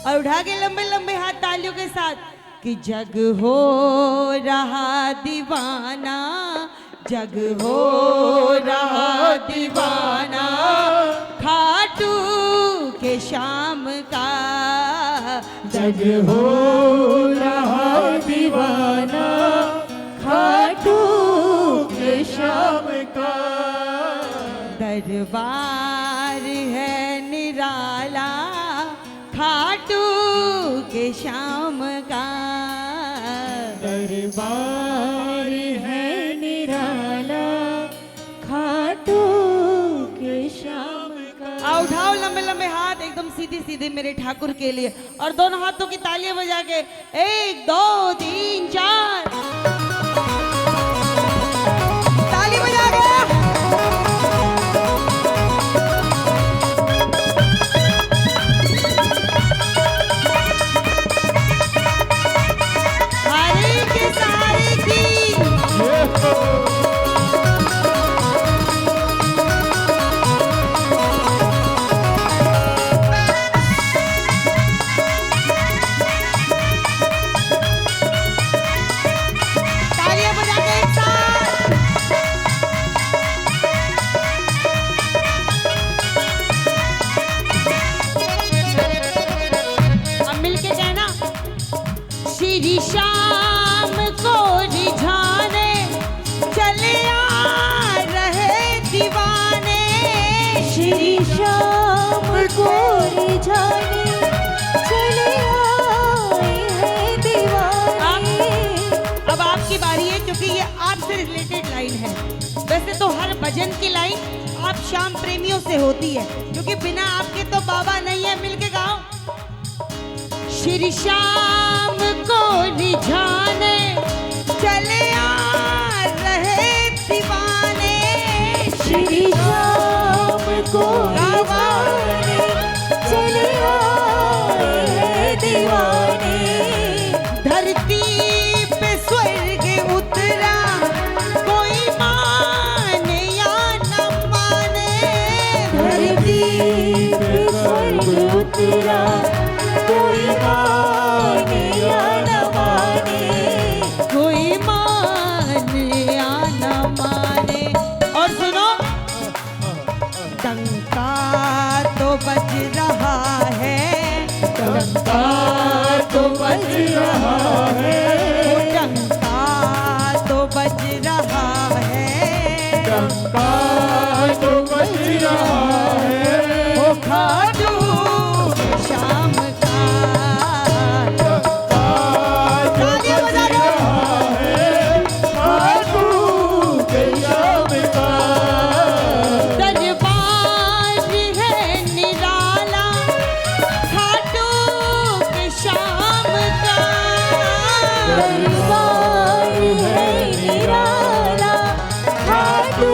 और उठा के लंबे लंबे हाथ तालियों के साथ कि जग हो रहा दीवाना, जग हो रहा दीवाना खाटू के शाम का, जग हो रहा दीवाना खाटू के शाम का। दरबार है निराला खाटू के शाम का, दरबार है निराला खाटू के शाम का। आओ उठाओ लंबे लंबे हाथ एकदम सीधे सीधे मेरे ठाकुर के लिए, और दोनों हाथों की तालियां बजा के 1 2 3 4 ताली बजा के। हरे के सहारे की तालियां बजा के एक साथ। अब मिलके कहना, श्री शाम को रिझाने चले आ रहे दीवाने, श्री शाम को रिझाने चले आए हैं दीवाने। अब आपकी बारी है, क्योंकि ये आपसे रिलेटेड लाइन है। वैसे तो हर भजन की लाइन आप शाम प्रेमियों से होती है, क्योंकि बिना आपके तो बाबा नहीं है। मिलके गाओ, श्री शाम को रिझाने चले आ रहे दीवाने, श्री शाम को रिझाने चले आए हैं दीवाने। धरती पे स्वर्ग उतरा कोई माने या न माने, धरती पे स्वर्ग उतरा कोई माने या न माने। कोई माने या न माने। और सुनो, डंका तो बज रहा है, डंका तो बज रहा है, डंका तो बज रहा है, डंका तो बज रहा है। वो खाटू शाम का। तालियां बजा दो। खाटू के शाम का। दरबार है निराला खाटू के शाम का, दरबार है निराला खाटू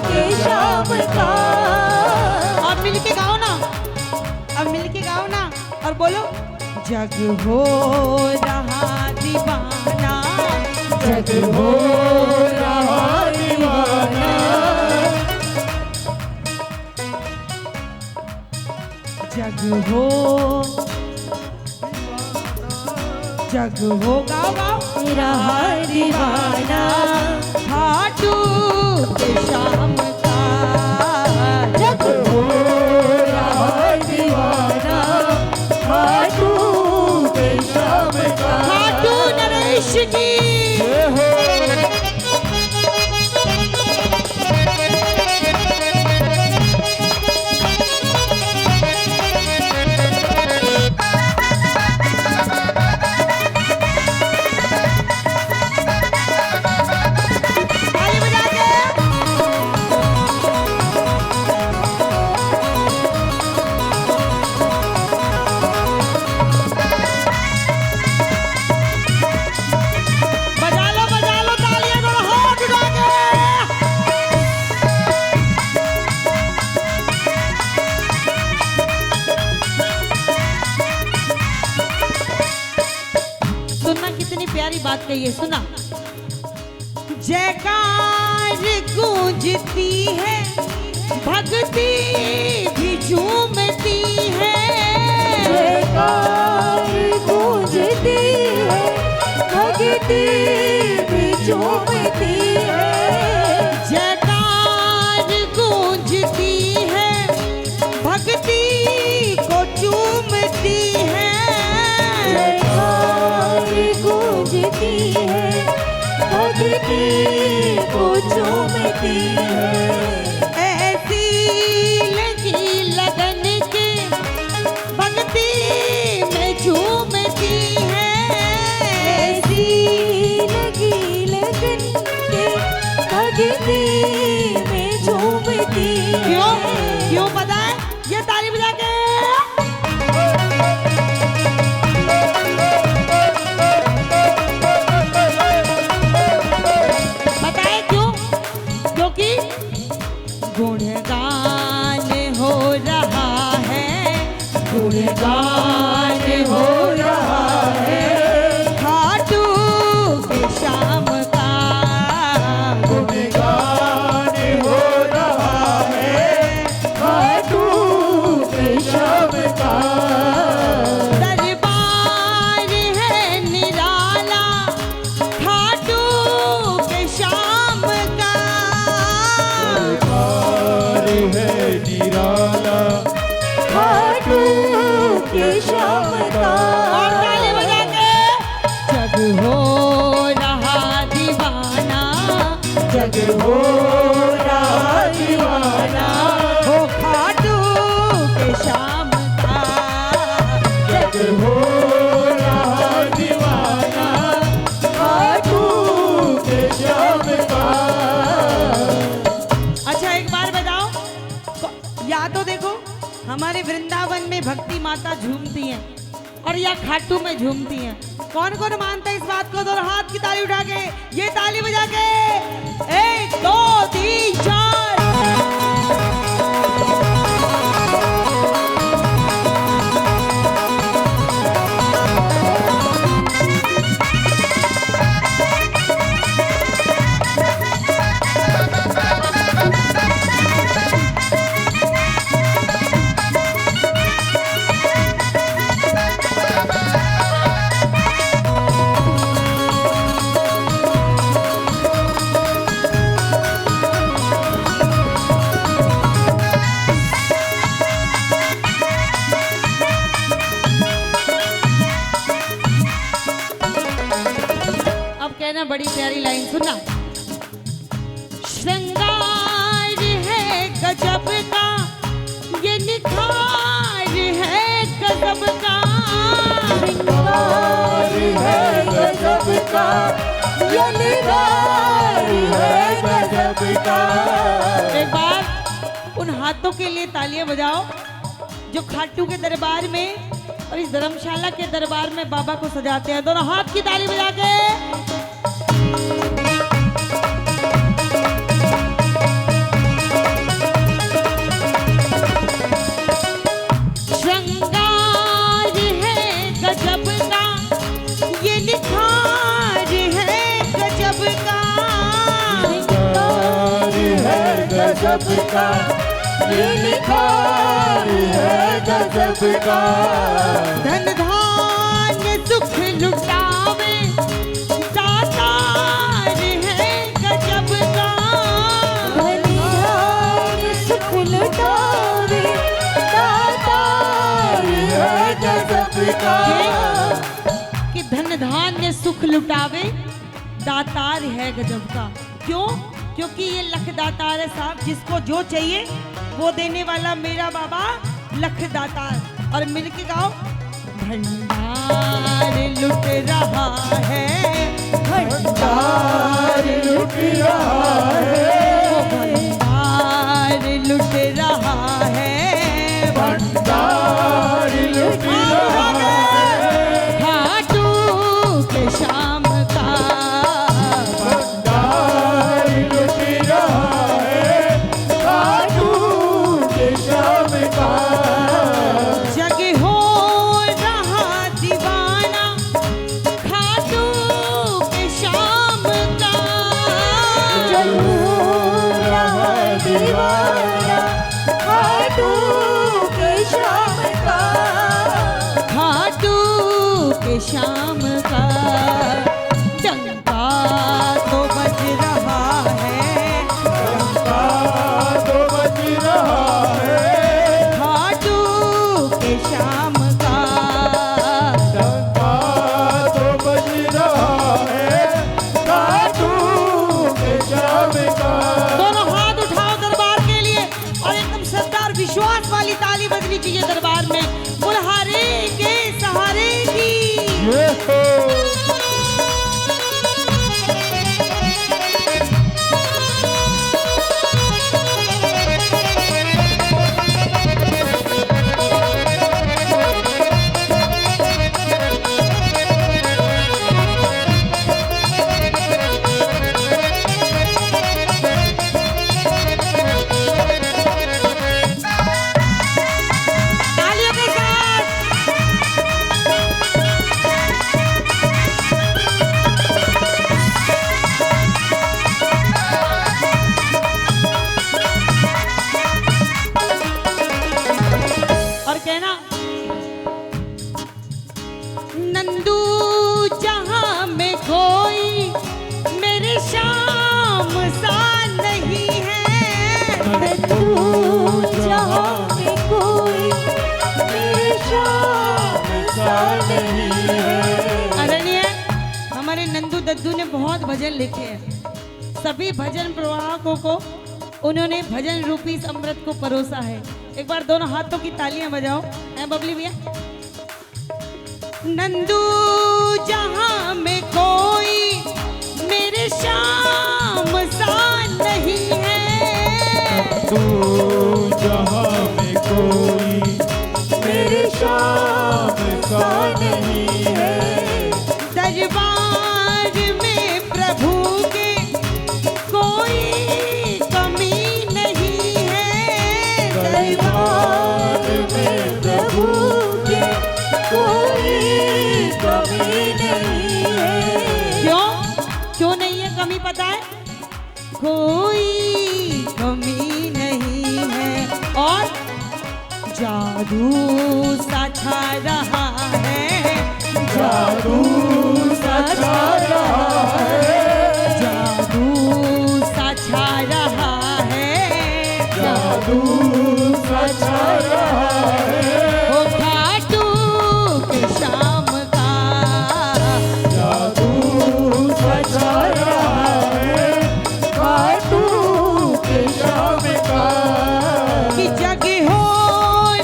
के शाम का। अब मिलके गाओ ना, अब मिलके गाओ ना और बोलो, जग हो रहा दीवाना, जग हो रहा दीवाना, जग हो, जग हो, गाओ गाओ, रहा दीवाना खाटू के शाम का, जग हो रहा दीवाना खाटू के शाम का। खाटू नरेश की। ताली बजा के। बजा लो तालियां, थोड़ा हाथ उठा के। सुनना, कितनी प्यारी बात कही है, सुना। जयकार गूंजती है, भक्ति भी झूमती है, गुणगान हो रहा है खाटू के शाम का गुणगान हो रहा है खाटू के शाम का दरबार है निराला खाटू के शाम का दरबार है निराला खाटू के शाम का और ताली बजा के जग हो रहा दीवाना जग हो रहा दीवाना हो खाटू के शाम का जग हो रहा दीवाना खाटू के शाम का अच्छा एक बार बताओ या तो देखो हमारे वृंदावन में भक्ति माता झूमती हैं और या खाटू में झूमती हैं। कौन कौन मानता है इस बात को? दोनों हाथ की ताली उठा के ये ताली बजा के 1 2 3 4 अब कहना बड़ी प्यारी लाइन सुनना। श्रृंगार है गजब का ये निखार है गजब का श्रृंगार है गजब का ये निगार है गजब का एक बार उन हाथों के लिए तालियां बजाओ जो खाटू के दरबार में और इस धर्मशाला के दरबार में बाबा को सजाते हैं। दोनों हाथ की ताली बजा के श्रृंगार है गजब का ये निखार है गजब का श्रृंगार है गजब का ये निखार है गजब का धन धान्य सुख लुटावे दातार है गजब का बलिहार सुख लुटावे दातार है गजब का कि धन धान्य सुख लुटावे दातार है गजब का। क्यों? क्योंकि ये लख दातार है साहब, जिसको जो चाहिए वो देने वाला मेरा बाबा लख दातार। और मिलके गाओ भंडार लुट रहा है भंडार लुट रहा है भंडार लुट रहा है भंडार लुट रहा है खाटू के शाम का भंडार लुट रहा है खाटू के शाम का जग हो रहा दीवाना खाटू के शाम का जग हो रहा दीवाना खाटू के शाम का खाटू के शाम का डंका तो बज रहा है डंका तो बज रहा है खाटू के शाम का डंका तो बज रहा है खाटू के शाम का दोनों हाथ उठाओ दरबार के लिए और एकदम सरदार विश्वास वाली ताली बजनी चाहिए दरबार में। बुल्हारे के सहारे की ये हो कहना नंदू जहां में कोई मेरे शाम सा नहीं है। नंदू जहां में कोई मेरे शाम सा नहीं है। आदरणीय हमारे नंदू दद्दू ने बहुत भजन लिखे हैं। सभी भजन प्रवाहकों को उन्होंने भजन रूपी अमृत को परोसा है। एक बार दोनों हाथों की तालियां बजाओ। है बबली भैया। नंदू जहां में कोई मेरे शाम सा नहीं है। नंदू जहां में कोई मेरे शाम सा नहीं है। दरबार में प्रभु के कोई कमी नहीं है। दरबार में प्रभु की कोई कमी नहीं है। क्यों नहीं है कमी पता है? कोई कमी नहीं है। और जादू सा छा रहा है। जादू सा छा रहा है। जादू सा छा रहा है। जादू सा छा रहा है। ओ खाटू के शाम का जादू सा छा रहा है। खाटू के शाम का कि जग हो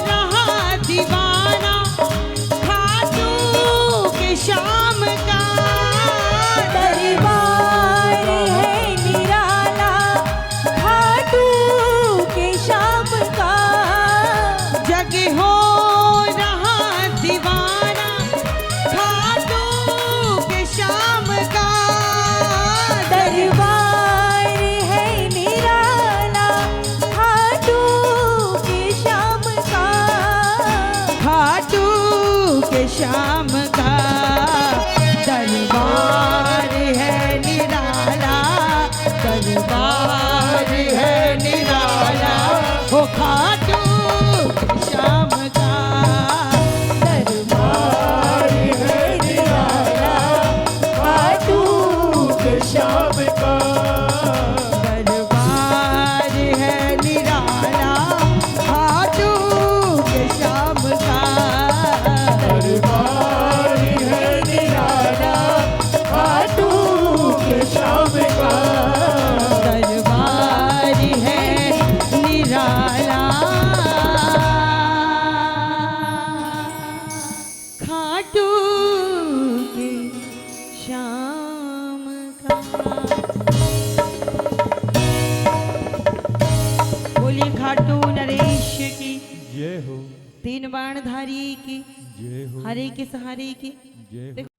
रहा दीवाना खाटू के शाम का। दरबार है निराला खाटू के शाम का। जग हो रहा दीवाना खाटू के शाम का। दरबार है निराला खाटू के शाम का। खाटू के शाम का दरबार है निराला। दरबार है निराला हो खाटू के शाम का। दरबार है निराला खाटू के शाम का। दरबार है निराला खाटू के शाम का। दरबार है निराला खाटू के शाम का। दरबार है निराला खाटू के शाम का। बोलिए खाटू नरेश की जय हो, तीन बाणधारी की जय हो, हरे के सहारे की। जय हो।